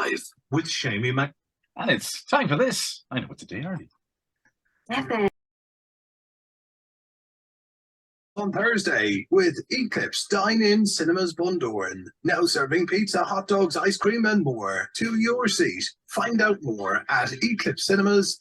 Live with Seamie Mac. And it's time for this. I know it's a day early. On Thursday with Eclipse Dine-In Cinemas Bundoran. Now serving pizza, hot dogs, ice cream and more. To your seat. Find out more at Eclipse Cinemas.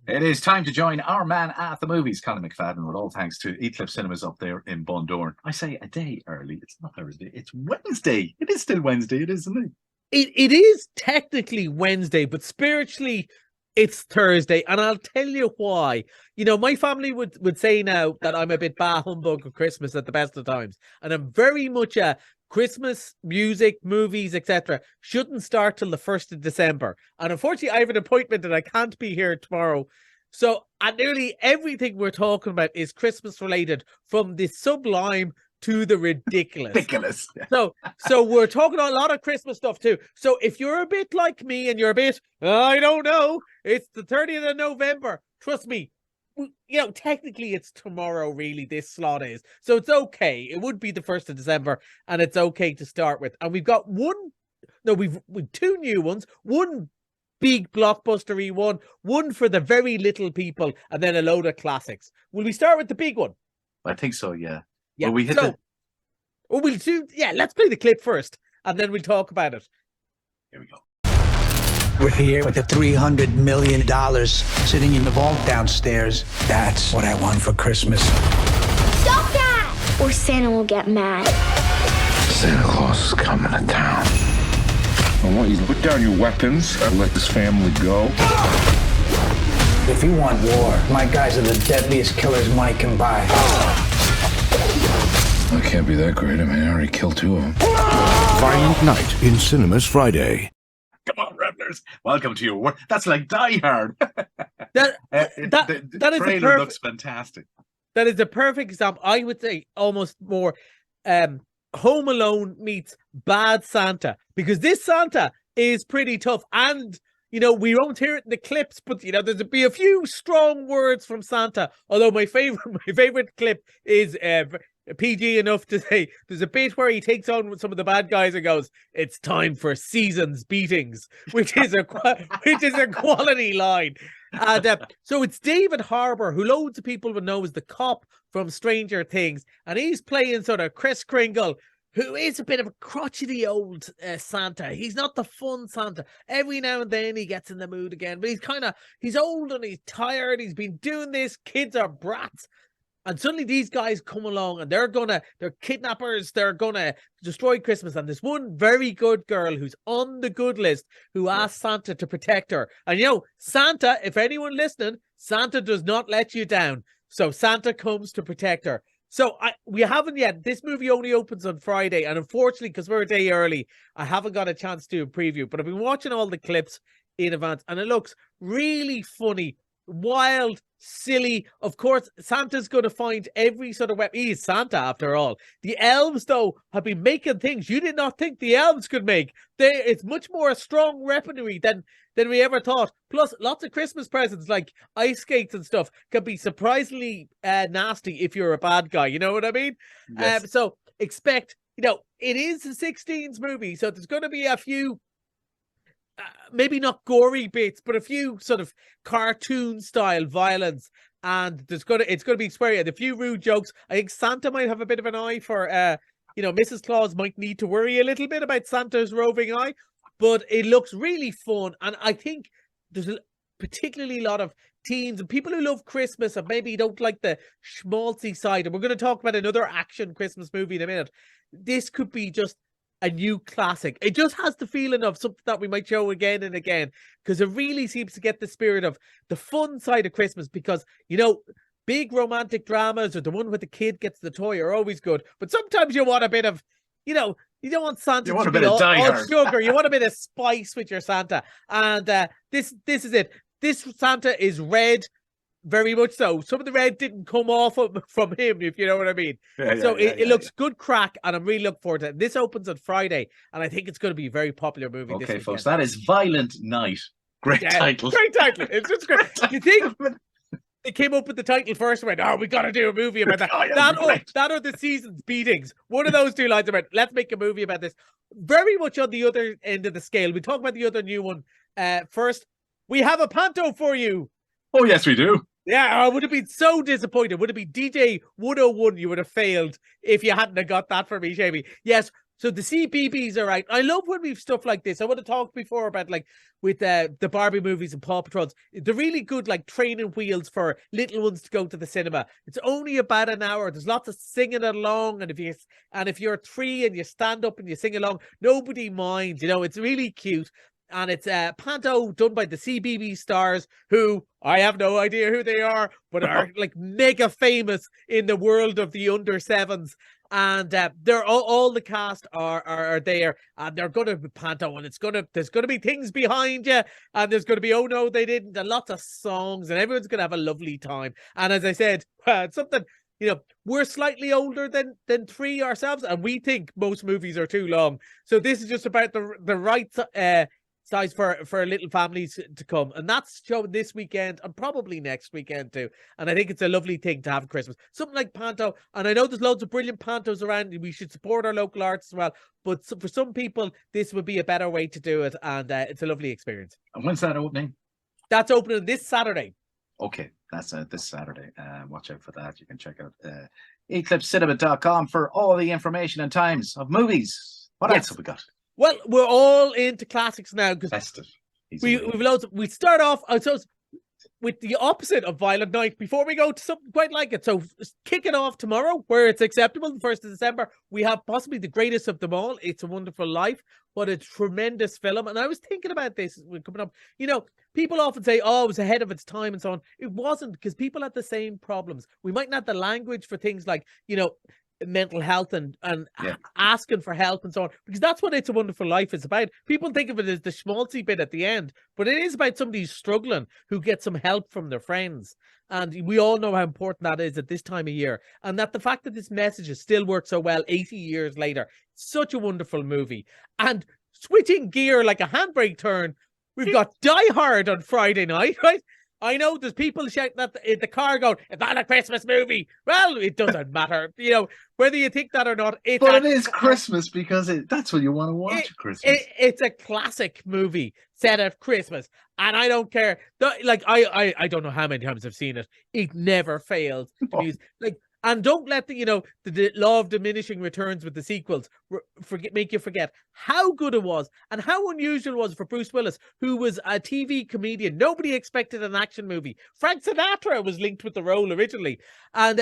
It is time to join our man at the movies, Colin McFadden, with all thanks to Eclipse Cinemas up there in Bundoran. I say a day early. It's not Thursday. It's Wednesday. It is still Wednesday. It is, isn't it? It is technically Wednesday, but spiritually it's Thursday, and I'll tell you why. You know, my family would say now that I'm a bit bah humbug of Christmas at the best of times, and I'm very much a Christmas music, movies, etc. shouldn't start till the 1st of December. And unfortunately, I have an appointment and I can't be here tomorrow. So, and nearly everything we're talking about is Christmas related, from the sublime to the ridiculous. Ridiculous. So we're talking a lot of Christmas stuff too. So if you're a bit like me and you're a bit, I don't know, it's the 30th of November. Trust me, you know, technically it's tomorrow, really, this slot is. So it's okay. It would be the 1st of December, and it's okay to start with. And we've got we've two new ones, one big blockbustery one for the very little people, and then a load of classics. Will we start with the big one? I think so, yeah. Yeah. Well, let's play the clip first, and then we'll talk about it. Here we go. We're here with the $300 million sitting in the vault downstairs. That's what I want for Christmas. Stop that! Or Santa will get mad. Santa Claus is coming to town. I want you to put down your weapons and let this family go. If you want war, my guys are the deadliest killers money can buy. I can't be that great. I mean, I already killed 2 of them. Violent Night in cinemas Friday. Come on, Revelers. Welcome to your work. That's like Die Hard. That is trailer looks fantastic. That is the perfect example. I would say almost more Home Alone meets Bad Santa, because this Santa is pretty tough. And, you know, we won't hear it in the clips, but, you know, there's be a few strong words from Santa. Although my favorite clip is PG enough to say there's a bit where he takes on some of the bad guys and goes, "It's time for seasons beatings," which is a quality line. And so it's David Harbour, who loads of people would know as the cop from Stranger Things, and he's playing sort of Kris Kringle, who is a bit of a crotchety old Santa. He's not the fun Santa. Every now and then he gets in the mood again, but he's old and he's tired. He's been doing this. Kids are brats. And suddenly these guys come along and they're kidnappers. They're gonna destroy Christmas. And there's one very good girl who's on the good list who asks Santa to protect her. And you know, Santa, if anyone listening, Santa does not let you down. So Santa comes to protect her. So we haven't yet. This movie only opens on Friday. And unfortunately, because we're a day early, I haven't got a chance to do a preview. But I've been watching all the clips in advance and it looks really funny. Wild, silly. Of course, Santa's going to find every sort of weapon. He is Santa after all. The elves, though, have been making things you did not think the elves could make. It's much more a strong weaponry than we ever thought. Plus, lots of Christmas presents like ice skates and stuff can be surprisingly nasty if you're a bad guy. You know what I mean? Yes. So expect, you know, it is a 16s movie, so there's going to be a few maybe not gory bits, but a few sort of cartoon style violence, and it's going to be sweary. A few rude jokes. I think Santa might have a bit of an eye for you know, Mrs. Claus might need to worry a little bit about Santa's roving eye, but it looks really fun. And I think there's particularly a lot of teens and people who love Christmas and maybe don't like the schmaltzy side. And we're going to talk about another action Christmas movie in a minute. This could be just a new classic. It just has the feeling of something that we might show again and again, because it really seems to get the spirit of the fun side of Christmas. Because, you know, big romantic dramas or the one where the kid gets the toy are always good, but sometimes you want a bit of, you know, you don't want Santa to be all sugar. You want a bit of spice with your Santa, and this is it. This Santa is red. Very much so. Some of the red didn't come off from him, if you know what I mean. It looks good crack, and I'm really looking forward to it. This opens on Friday, and I think it's going to be a very popular movie. Okay, this folks, that is Violent Night. Great title. Great title. It's just great. You think they came up with the title first and went, "Oh, we got to do a movie about that." That or the season's beatings. One of those two lines about, let's make a movie about this. very much on the other end of the scale. We talk about the other new one first. We have a panto for you. Oh, yes, we do. Yeah, I would have been so disappointed. Would it be DJ 101? You would have failed if you hadn't have got that for me, Shamey. Yes. So the CBBS are right. I love when we've stuff like this. I would have talked before about like with the Barbie movies and Paw Patrols. They're really good like training wheels for little ones to go to the cinema. It's only about an hour. There's lots of singing along, and if you're 3 and you stand up and you sing along, nobody minds. You know, it's really cute. And it's panto done by the CBB stars, who I have no idea who they are, but are like mega famous in the world of the under 7s. And they're all the cast are there, and they're gonna be panto, and there's gonna be things behind you, and there's gonna be oh no they didn't, and lots of songs, and everyone's gonna have a lovely time. And as I said, it's something, you know, we're slightly older than 3 ourselves, and we think most movies are too long. So this is just about the right size for little families to come, and that's showing this weekend and probably next weekend too. And I think it's a lovely thing to have at Christmas, something like panto. And I know there's loads of brilliant pantos around, and we should support our local arts as well, but for some people this would be a better way to do it, and it's a lovely experience. And when's that opening? That's opening this Saturday. Okay, that's this Saturday. Watch out for that. You can check out eclipsecinema.com for all the information and times of movies. What else have we got? Well, we're all into classics now because Festive. we've loads. We start off with the opposite of Violent Night before we go to something quite like it. So kick it off tomorrow, where it's acceptable, the 1st of December. We have possibly the greatest of them all, It's a Wonderful Life. What a tremendous film. And I was thinking about this when coming up. You know, people often say, oh, it was ahead of its time and so on. It wasn't, because people had the same problems. We might not have the language for things like, you know, mental health and asking for help and so on, because that's what It's a Wonderful Life is about. People think of it as the schmaltzy bit at the end, but it is about somebody who's struggling, who gets some help from their friends. And we all know how important that is at this time of year, and that the fact that this message has still worked so well 80 years later. Such a wonderful movie. And switching gear like a handbrake turn, we've got Die Hard on Friday night, right? I know there's people shouting at the car going, it's not a Christmas movie. Well, it doesn't matter, you know, whether you think that or not. It is Christmas, because that's what you want to watch at Christmas. It's a classic movie set at Christmas, and I don't care. Like I don't know how many times I've seen it. It never fails to be like. And don't let the law of diminishing returns with the sequels make you forget how good it was and how unusual it was for Bruce Willis, who was a TV comedian. Nobody expected an action movie. Frank Sinatra was linked with the role originally. And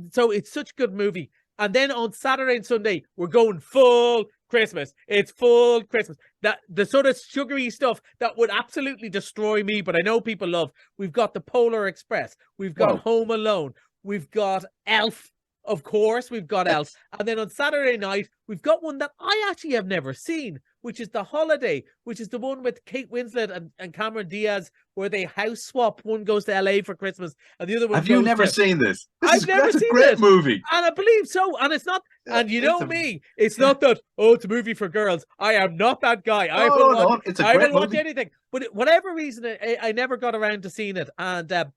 so it's such a good movie. And then on Saturday and Sunday, we're going full Christmas. It's full Christmas. The sort of sugary stuff that would absolutely destroy me, but I know people love. We've got the Polar Express. We've got Home Alone. We've got Elf, of course. We've got Elf. And then on Saturday night, we've got one that I actually have never seen, which is The Holiday, which is the one with Kate Winslet and Cameron Diaz, where they house swap. One goes to LA for Christmas, and the other one. Have you never seen this? I've never seen a great movie. And I believe so. And it's not, and you know me, it's not that, it's a movie for girls. I am not that guy. I will watch anything. But whatever reason, I never got around to seeing it. And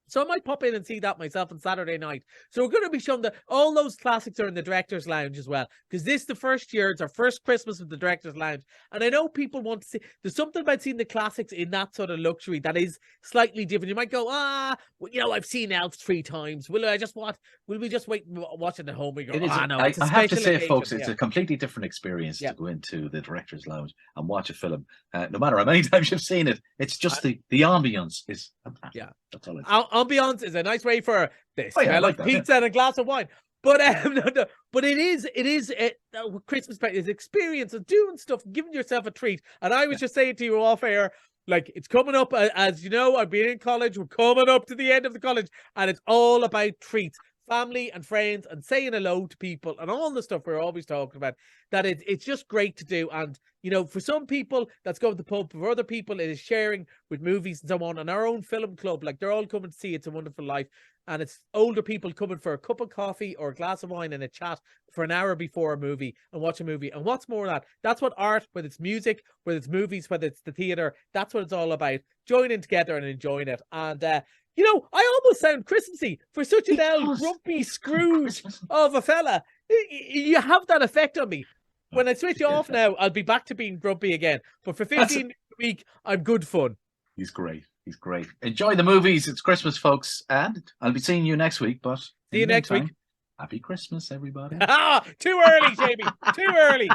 so I might pop in and see that myself on Saturday night. So we're going to be showing that all those classics are in the Director's Lounge as well, because this is the first year. It's our first Christmas with the Director's Lounge. And I know people want to see, there's something about seeing the classics in that sort of luxury that is slightly different. You might go, I've seen Elf 3 times. Will we just wait and watch it at home? We go, no, I have to say, folks, it's a completely different experience to go into the Director's Lounge and watch a film. No matter how many times you've seen it, it's just the ambience is fantastic. Yeah. That's all it's ambiance is a nice way for this. I like pizza and a glass of wine. But but it is a Christmas party is experience of doing stuff, giving yourself a treat. And I was just saying to you off air, like, it's coming up, as you know, I've been in college. We're coming up to the end of the college, and it's all about treats. Family and friends and saying hello to people and all the stuff we're always talking about, that it's just great to do. And, you know, for some people that's going to the pub, for other people it is sharing with movies and so on. And our own film club, like, they're all coming to see It's a Wonderful Life, and it's older people coming for a cup of coffee or a glass of wine and a chat for an hour before a movie and watch a movie. And what's more than that, that's what art, whether it's music, whether it's movies, whether it's the theater, that's what it's all about, joining together and enjoying it. And you know, I almost sound Christmassy for such an old grumpy Scrooge of a fella. You have that effect on me. when I switch off now, I'll be back to being grumpy again. But for 15 minutes a week, I'm good fun. He's great. He's great. Enjoy the movies. It's Christmas, folks. And I'll be seeing you next week. But see you next week. Happy Christmas, everybody. Too early, Jamie. Too early.